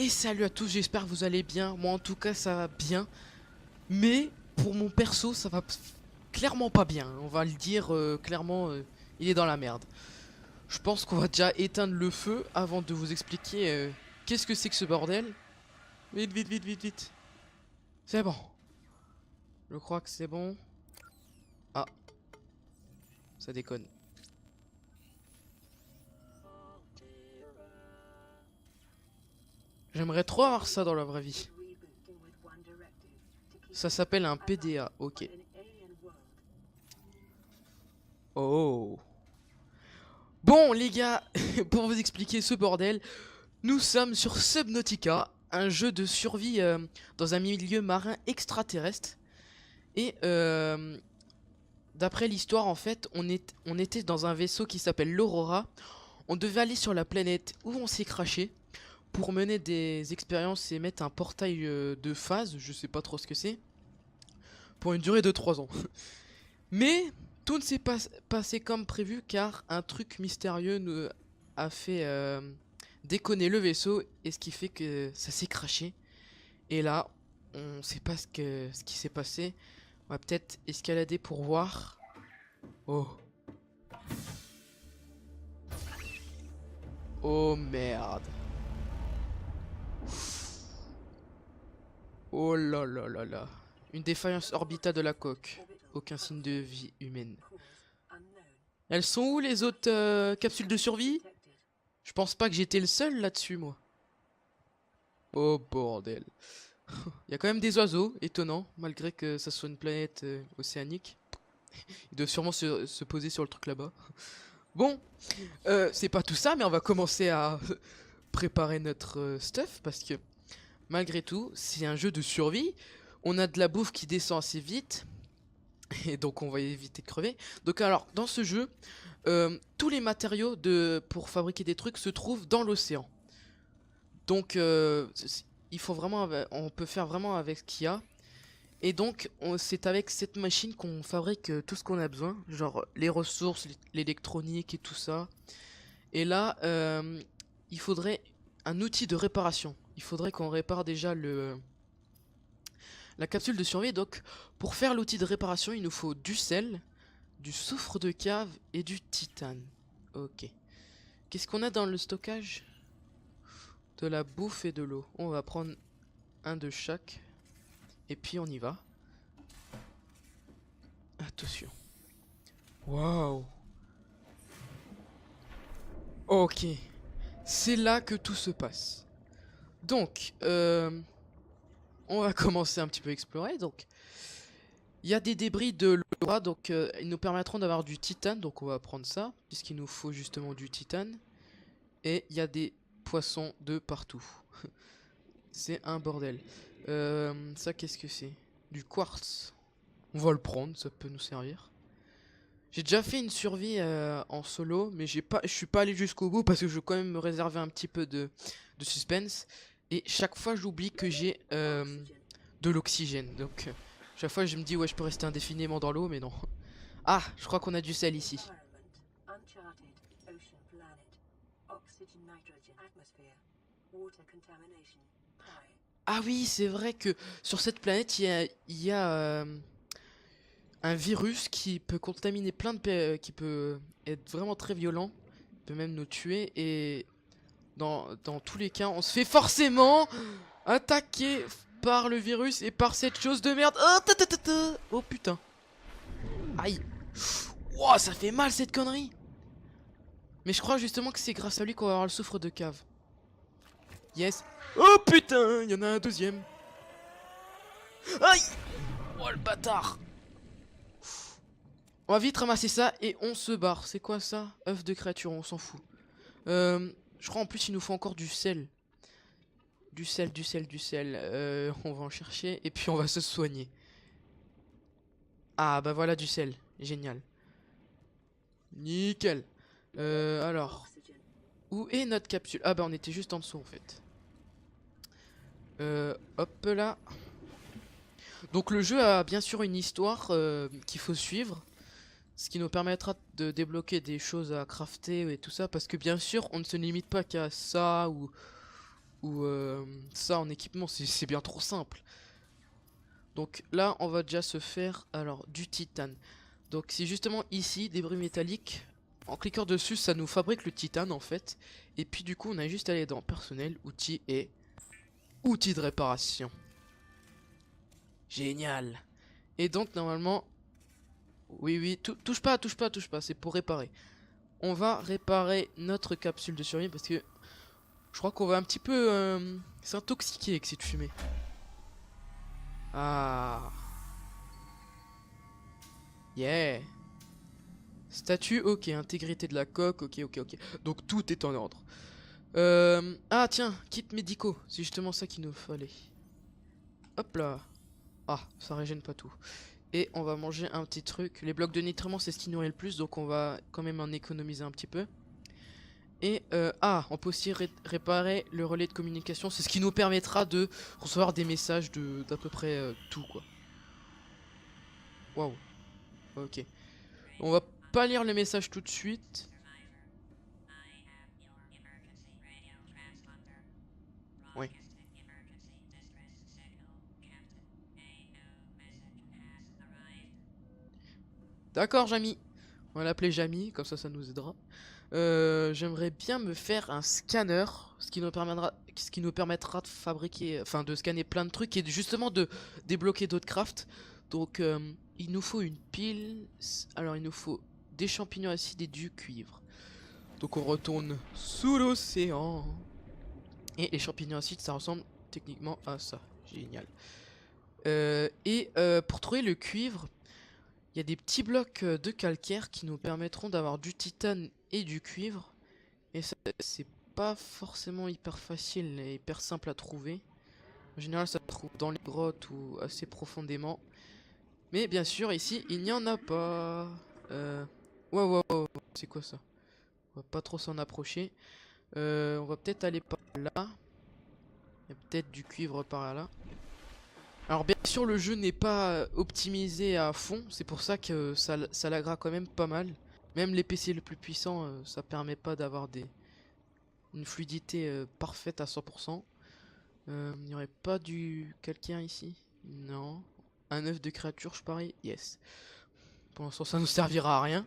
Et salut à tous, j'espère que vous allez bien. Moi en tout cas ça va bien. Mais pour mon perso ça va clairement pas bien. On va le dire clairement, il est dans la merde. Je pense qu'on va déjà éteindre le feu avant de vous expliquer qu'est-ce que c'est que ce bordel. Vite, vite, vite, vite, vite. C'est bon. Je crois que c'est bon. Ah, ça déconne. J'aimerais trop avoir ça dans la vraie vie. Ça s'appelle un PDA, ok. Oh. Bon les gars, pour vous expliquer ce bordel, nous sommes sur Subnautica, un jeu de survie dans un milieu marin extraterrestre. Et d'après l'histoire en fait, on était dans un vaisseau qui s'appelle l'Aurora. On devait aller sur la planète où on s'est craché pour mener des expériences et mettre un portail de phase, je sais pas trop ce que c'est, pour une durée de 3 ans. Mais tout ne s'est pas passé comme prévu car un truc mystérieux nous a fait déconner le vaisseau et ce qui fait que ça s'est craché. Et là, on sait pas ce qui s'est passé. On va peut-être escalader pour voir. Oh. Oh merde. Oh là là là là. Une défaillance orbitale de la coque. Aucun signe de vie humaine. Elles sont où les autres capsules de survie? Je pense pas que j'étais le seul là-dessus, moi. Oh bordel. Il y a quand même des oiseaux, étonnant, malgré que ça soit une planète océanique. Ils doivent sûrement se poser sur le truc là-bas. Bon, c'est pas tout ça, mais on va commencer à préparer notre stuff, parce que malgré tout, c'est un jeu de survie. On a de la bouffe qui descend assez vite, et donc on va éviter de crever. Donc alors, dans ce jeu, tous les matériaux pour fabriquer des trucs se trouvent dans l'océan. Donc il faut vraiment, on peut faire vraiment avec ce qu'il y a. Et donc c'est avec cette machine qu'on fabrique tout ce qu'on a besoin, genre les ressources, l'électronique et tout ça. Et là, il faudrait un outil de réparation. Il faudrait qu'on répare déjà la capsule de survie. Donc pour faire l'outil de réparation, il nous faut du sel, du soufre de cave et du titane. Ok. Qu'est-ce qu'on a dans le stockage? De la bouffe et de l'eau. On va prendre un de chaque. Et puis on y va. Attention. Waouh. Ok. C'est là que tout se passe. Donc, on va commencer un petit peu à explorer. Donc, il y a des débris de l'Aura. Donc, ils nous permettront d'avoir du titane. Donc, on va prendre ça. Puisqu'il nous faut justement du titane. Et il y a des poissons de partout. C'est un bordel. Ça, qu'est-ce que c'est? Du quartz. On va le prendre, ça peut nous servir. J'ai déjà fait une survie en solo, mais je suis pas allé jusqu'au bout parce que je veux quand même me réserver un petit peu de suspense. Et chaque fois, j'oublie que j'ai de l'oxygène. Donc, chaque fois, je me dis, ouais, je peux rester indéfiniment dans l'eau, mais non. Ah, je crois qu'on a du sel ici. Ah oui, c'est vrai que sur cette planète, il y a un virus qui peut contaminer plein qui peut être vraiment très violent, peut même nous tuer, et dans tous les cas, on se fait forcément attaquer par le virus et par cette chose de merde. Oh, oh putain. Aïe. Wow, ça fait mal cette connerie. Mais je crois justement que c'est grâce à lui qu'on va avoir le soufre de cave. Yes. Oh putain, il y en a un deuxième. Aïe. Oh le bâtard. On va vite ramasser ça et on se barre. C'est quoi ça? œuf de créature, on s'en fout. Je crois en plus il nous faut encore du sel. Du sel, du sel, du sel. On va en chercher et puis on va se soigner. Ah bah voilà du sel. Génial. Nickel. Alors. Où est notre capsule? Ah bah on était juste en dessous en fait. Hop là. Donc le jeu a bien sûr une histoire qu'il faut suivre. Ce qui nous permettra de débloquer des choses à crafter et tout ça. Parce que bien sûr on ne se limite pas qu'à ça ou ça en équipement, c'est bien trop simple. Donc là, on va déjà se faire alors du titane. Donc c'est justement ici, débris métalliques. En cliquant dessus, ça nous fabrique le titane en fait. Et puis du coup, on a juste à aller dans personnel, outils et outils de réparation. Génial. Et donc normalement, oui, touche pas, c'est pour réparer. On va réparer notre capsule de survie parce que je crois qu'on va un petit peu s'intoxiquer avec cette fumée. Ah. Yeah. Statut, ok. Intégrité de la coque, ok. Donc tout est en ordre. Ah tiens, kits médicaux. C'est justement ça qu'il nous fallait. Hop là. Ah, ça régène pas tout. Et on va manger un petit truc. Les blocs de nutriments, c'est ce qui nourrit le plus. Donc on va quand même en économiser un petit peu. Et on peut aussi réparer le relais de communication. C'est ce qui nous permettra de recevoir des messages d'à peu près tout quoi. Waouh. Ok. On va pas lire les messages tout de suite. Oui. D'accord, Jamy. On va l'appeler Jamy, comme ça nous aidera. J'aimerais bien me faire un scanner, ce qui nous permettra de fabriquer, enfin de scanner plein de trucs et justement de débloquer d'autres crafts. Donc il nous faut une pile, alors il nous faut des champignons acides et du cuivre. Donc on retourne sous l'océan. Et les champignons acides, ça ressemble techniquement à ça. Génial. Pour trouver le cuivre, il y a des petits blocs de calcaire qui nous permettront d'avoir du titane et du cuivre. Et ça, c'est pas forcément hyper facile et hyper simple à trouver. En général, ça se trouve dans les grottes ou assez profondément. Mais bien sûr, ici, il n'y en a pas. Wow, c'est quoi ça? On va pas trop s'en approcher. On va peut-être aller par là. Il y a peut-être du cuivre par là. Alors bien sûr le jeu n'est pas optimisé à fond, c'est pour ça que ça lagra quand même pas mal. Même les PC les plus puissants, ça permet pas d'avoir une fluidité parfaite à 100%. Il n'y aurait pas du calcaire ici? Non. Un œuf de créature je parie? Yes. Pour l'instant ça nous servira à rien.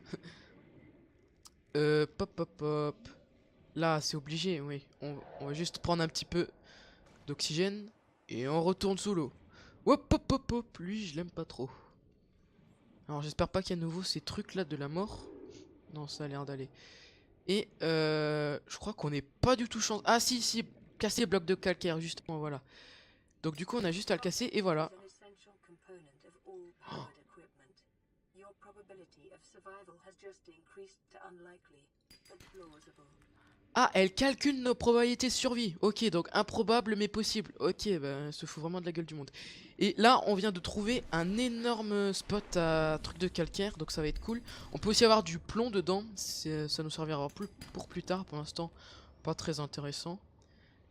Pop. Là c'est obligé, oui. On va juste prendre un petit peu d'oxygène et on retourne sous l'eau. Hop, lui je l'aime pas trop. Alors j'espère pas qu'il y a à nouveau ces trucs là de la mort. Non, ça a l'air d'aller. Et je crois qu'on n'est pas du tout chance. Ah si, casser le bloc de calcaire justement, voilà. Donc du coup on a juste à le casser et voilà. Oh. Ah, elle calcule nos probabilités de survie. Ok, donc improbable mais possible. Ok, bah, elle se fout vraiment de la gueule du monde. Et là, on vient de trouver un énorme spot à truc de calcaire, donc ça va être cool. On peut aussi avoir du plomb dedans, ça nous servira pour plus tard. Pour l'instant, pas très intéressant.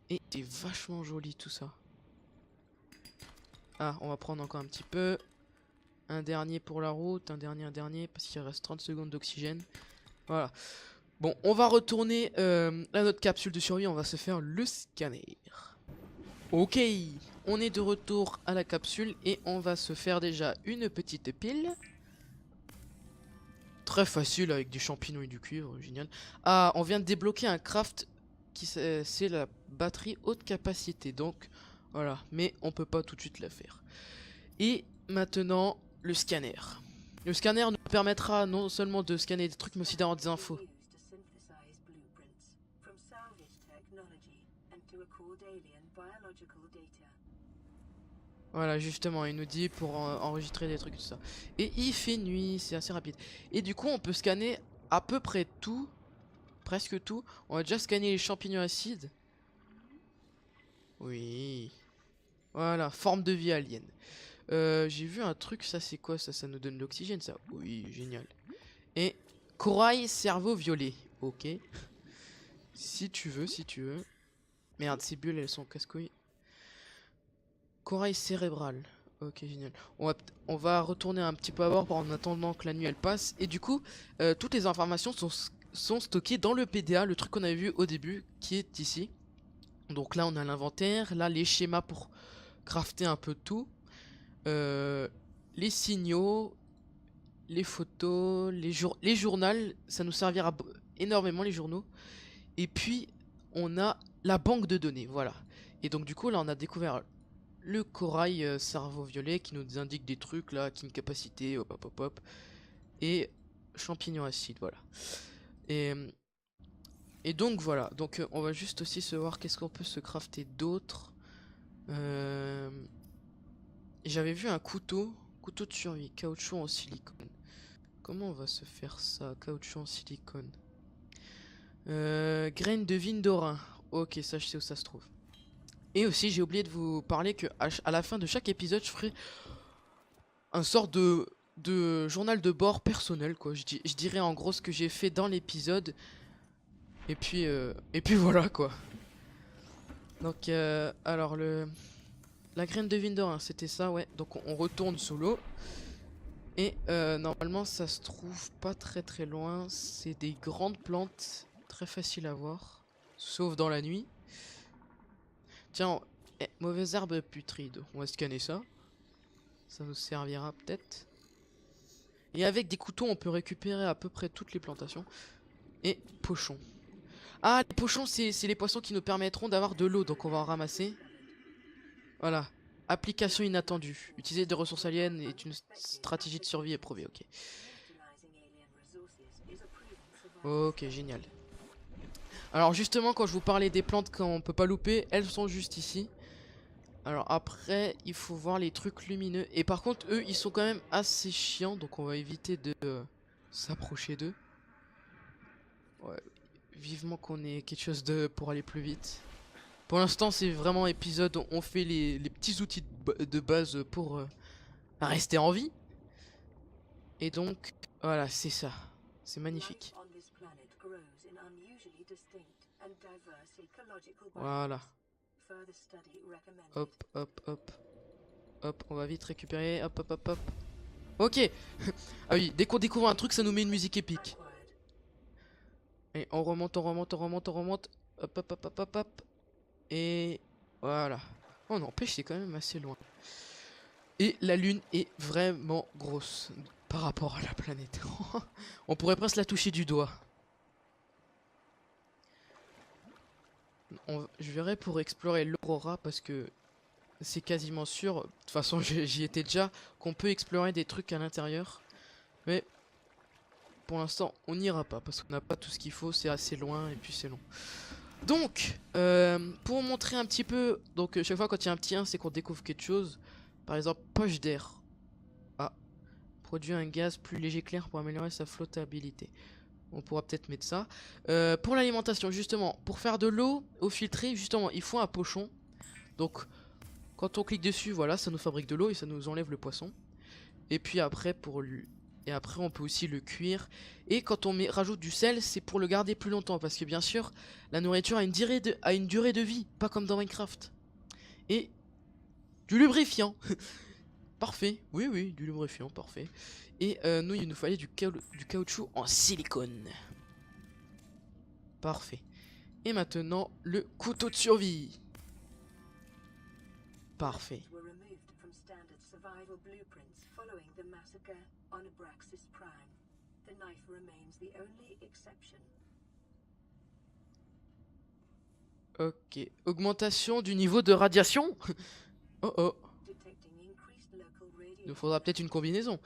Et c'est vachement joli tout ça. Ah, on va prendre encore un petit peu. Un dernier pour la route, un dernier, parce qu'il reste 30 secondes d'oxygène. Voilà. Bon, on va retourner à notre capsule de survie, on va se faire le scanner. Ok, on est de retour à la capsule et on va se faire déjà une petite pile. Très facile avec du champignon et du cuivre, génial. Ah, on vient de débloquer un craft qui c'est la batterie haute capacité, donc voilà, mais on peut pas tout de suite la faire. Et maintenant, le scanner. Le scanner nous permettra non seulement de scanner des trucs mais aussi d'avoir des infos. Voilà, justement, il nous dit pour enregistrer des trucs, tout ça. Et il fait nuit, c'est assez rapide. Et du coup, on peut scanner à peu près tout. Presque tout. On va déjà scanner les champignons acides. Oui. Voilà, forme de vie alien. J'ai vu un truc, ça c'est quoi ça? Ça nous donne de l'oxygène, ça? Oui, génial. Et corail, cerveau violet. Ok. Si tu veux. Merde, ces bulles, elles sont casse-couilles. Corail cérébral. Ok, génial. On va retourner un petit peu à bord en attendant que la nuit elle passe. Et du coup, toutes les informations sont stockées dans le PDA, le truc qu'on avait vu au début, qui est ici. Donc là, on a l'inventaire. Là, les schémas pour crafter un peu de tout. Les signaux, les photos, les journaux. Ça nous servira énormément, les journaux. Et puis, on a la banque de données. Voilà. Et donc, du coup, là, on a découvert le corail cerveau violet qui nous indique des trucs là, qui ont une capacité, hop hop hop hop. Et champignon acide, voilà. Et, et donc voilà, donc on va juste aussi se voir qu'est-ce qu'on peut se crafter d'autre. J'avais vu un couteau de survie, caoutchouc en silicone. Comment on va se faire ça, caoutchouc en silicone? Graines de vigne d'orin. Ok, ça je sais où ça se trouve. Et aussi j'ai oublié de vous parler que à la fin de chaque épisode je ferai un sort de journal de bord personnel quoi. Je dirais en gros ce que j'ai fait dans l'épisode. Et puis voilà quoi. Donc alors la graine de vigne d'or, hein, c'était ça ouais. Donc on retourne sous l'eau. Et normalement ça se trouve pas très loin. C'est des grandes plantes très faciles à voir. Sauf dans la nuit. Tiens, mauvaise herbe putride. On va scanner ça. Ça nous servira peut-être. Et avec des couteaux on peut récupérer à peu près toutes les plantations. Et pochons. Ah, les pochons, c'est les poissons qui nous permettront d'avoir de l'eau, donc on va en ramasser. Voilà. Application inattendue. Utiliser des ressources aliens est une stratégie de survie éprouvée, ok. Ok, génial. Alors justement, quand je vous parlais des plantes qu'on peut pas louper, elles sont juste ici. Alors après, il faut voir les trucs lumineux. Et par contre, eux, ils sont quand même assez chiants, donc on va éviter de s'approcher d'eux. Ouais. Vivement qu'on ait quelque chose pour aller plus vite. Pour l'instant, c'est vraiment épisode, on fait les petits outils de base pour rester en vie. Et donc, voilà, c'est ça. C'est magnifique. Voilà. Hop, hop, hop. Hop, on va vite récupérer. Hop, hop, hop, hop. Ok. Ah oui, dès qu'on découvre un truc, ça nous met une musique épique. Et on remonte, on remonte, on remonte, on remonte. Hop, hop, hop, hop, hop, hop. Et voilà. Oh, n'empêche, c'est quand même assez loin. Et la lune est vraiment grosse par rapport à la planète. On pourrait presque la toucher du doigt. Je verrai pour explorer l'aurora parce que c'est quasiment sûr. De toute façon, j'y étais déjà. Qu'on peut explorer des trucs à l'intérieur. Mais pour l'instant, on n'ira pas parce qu'on n'a pas tout ce qu'il faut. C'est assez loin et puis c'est long. Donc, pour montrer un petit peu. Donc, chaque fois quand il y a un petit 1, c'est qu'on découvre quelque chose. Par exemple, poche d'air. Ah. Produit un gaz plus léger clair pour améliorer sa flottabilité. On pourra peut-être mettre ça. Pour l'alimentation, justement, pour faire de l'eau au filtré, justement, il faut un pochon. Donc, quand on clique dessus, voilà, ça nous fabrique de l'eau et ça nous enlève le poisson. Et puis après, on peut aussi le cuire. Et quand on rajoute du sel, c'est pour le garder plus longtemps. Parce que bien sûr, la nourriture a une durée de vie, pas comme dans Minecraft. Et du lubrifiant. Parfait, oui, du lubrifiant, parfait. Et nous, il nous fallait du caoutchouc en silicone. Parfait. Et maintenant, le couteau de survie. Parfait. Ok. Augmentation du niveau de radiation. Oh oh. Il nous faudra peut-être une combinaison.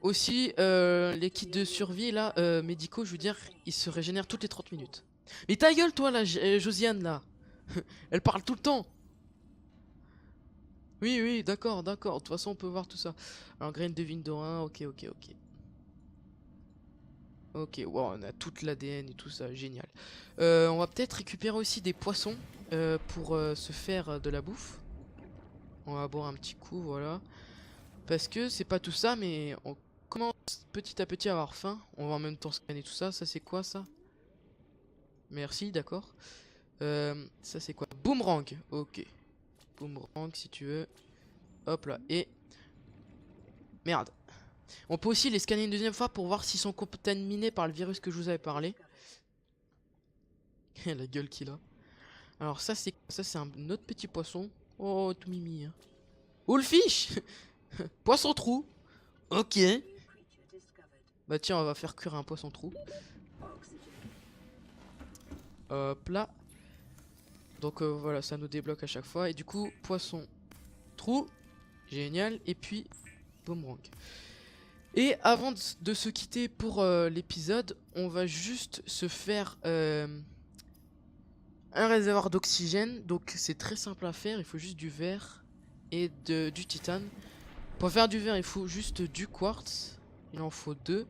Aussi, les kits de survie là, médicaux, je veux dire, ils se régénèrent toutes les 30 minutes. Mais ta gueule, toi là, Josiane là. Elle parle tout le temps. Oui, d'accord. De toute façon, on peut voir tout ça. Alors, graine de vigne d'orin, ok. Ok, wow, on a toute l'ADN et tout ça, génial. On va peut-être récupérer aussi des poissons pour se faire de la bouffe. On va boire un petit coup, voilà. Parce que c'est pas tout ça, mais on commence petit à petit à avoir faim. On va en même temps scanner tout ça. Ça, c'est quoi ça? Merci, d'accord. Ça, c'est quoi? Boomerang, ok. Boomerang, si tu veux. Hop là, et... Merde. On peut aussi les scanner une deuxième fois pour voir s'ils sont contaminés par le virus que je vous avais parlé. La gueule qu'il a. Alors ça c'est un autre petit poisson. Oh tout mimi. Hein. Oh le fish. Poisson trou. Ok. Bah tiens, on va faire cuire un poisson trou. Hop là. Donc voilà, ça nous débloque à chaque fois. Et du coup, poisson trou. Génial. Et puis, boomerang. Et avant de se quitter pour l'épisode, on va juste se faire un réservoir d'oxygène. Donc c'est très simple à faire. Il faut juste du verre et du titane. Pour faire du verre, il faut juste du quartz. Il en faut 2.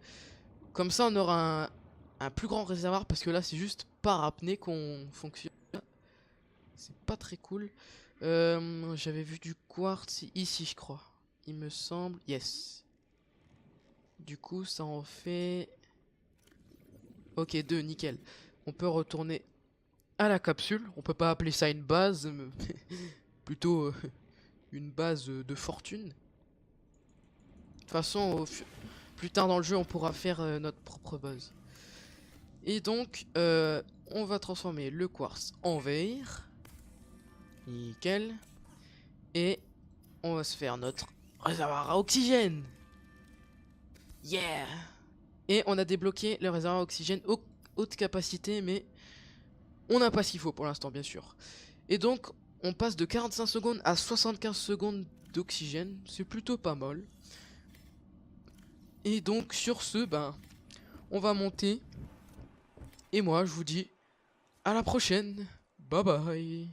Comme ça, on aura un plus grand réservoir. Parce que là, c'est juste par apnée qu'on fonctionne. C'est pas très cool. J'avais vu du quartz ici, je crois. Il me semble. Yes. Du coup, ça en fait... Ok, 2, nickel. On peut retourner à la capsule. On peut pas appeler ça une base, mais plutôt une base de fortune. De toute façon, plus tard dans le jeu, on pourra faire notre propre base. Et donc, on va transformer le quartz en verre. Nickel. Et on va se faire notre réservoir à oxygène. Yeah! Et on a débloqué le réservoir à oxygène haute capacité, mais on n'a pas ce qu'il faut pour l'instant, bien sûr. Et donc, on passe de 45 secondes à 75 secondes d'oxygène. C'est plutôt pas mal. Et donc, sur ce, ben, on va monter. Et moi, je vous dis à la prochaine. Bye bye.